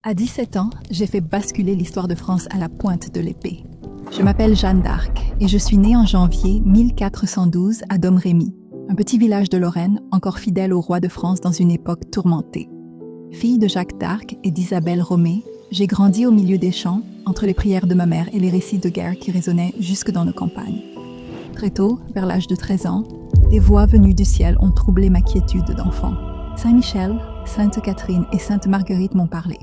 À 17 ans, j'ai fait basculer l'histoire de France à la pointe de l'épée. Je m'appelle Jeanne d'Arc et je suis née en janvier 1412 à Domrémy, un petit village de Lorraine encore fidèle au roi de France dans une époque tourmentée. Fille de Jacques d'Arc et d'Isabelle Romée, j'ai grandi au milieu des champs, entre les prières de ma mère et les récits de guerre qui résonnaient jusque dans nos campagnes. Très tôt, vers l'âge de 13 ans, des voix venues du ciel ont troublé ma quiétude d'enfant. Saint-Michel, Sainte Catherine et Sainte Marguerite m'ont parlé.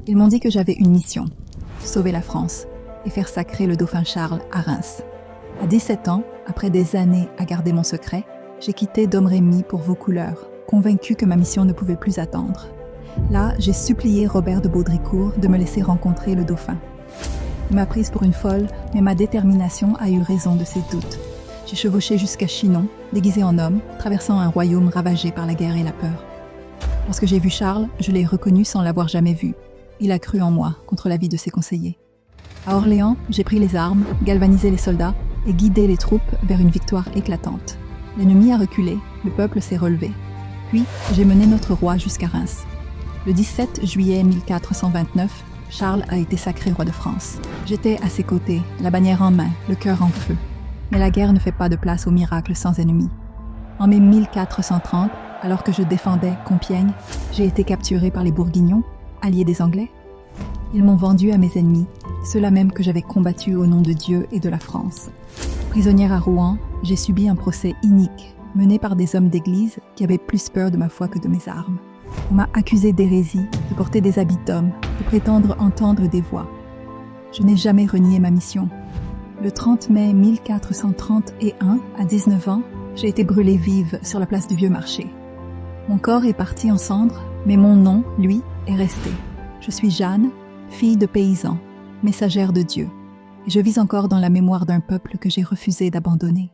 Ils m'ont dit que j'avais une mission, sauver la France et faire sacrer le dauphin Charles à Reims. À 17 ans, après des années à garder mon secret, j'ai quitté Domrémy pour Vaucouleurs, convaincue que ma mission ne pouvait plus attendre. Là, j'ai supplié Robert de Baudricourt de me laisser rencontrer le dauphin. Il m'a prise pour une folle, mais ma détermination a eu raison de ses doutes. J'ai chevauché jusqu'à Chinon, déguisée en homme, traversant un royaume ravagé par la guerre et la peur. Lorsque j'ai vu Charles, je l'ai reconnu sans l'avoir jamais vu. Il a cru en moi, contre l'avis de ses conseillers. À Orléans, j'ai pris les armes, galvanisé les soldats et guidé les troupes vers une victoire éclatante. L'ennemi a reculé, le peuple s'est relevé. Puis, j'ai mené notre roi jusqu'à Reims. Le 17 juillet 1429, Charles a été sacré roi de France. J'étais à ses côtés, la bannière en main, le cœur en feu. Mais la guerre ne fait pas de place au miracle sans ennemi. En mai 1430, alors que je défendais Compiègne, j'ai été capturé par les Bourguignons, alliés des Anglais. Ils m'ont vendu à mes ennemis, ceux-là même que j'avais combattus au nom de Dieu et de la France. Prisonnière à Rouen, j'ai subi un procès inique, mené par des hommes d'église qui avaient plus peur de ma foi que de mes armes. On m'a accusé d'hérésie, de porter des habits d'homme, de prétendre entendre des voix. Je n'ai jamais renié ma mission. Le 30 mai 1431, à 19 ans, j'ai été brûlée vive sur la place du Vieux Marché. Mon corps est parti en cendres, mais mon nom, lui, est resté. Je suis Jeanne, fille de paysan, messagère de Dieu, et je vis encore dans la mémoire d'un peuple que j'ai refusé d'abandonner.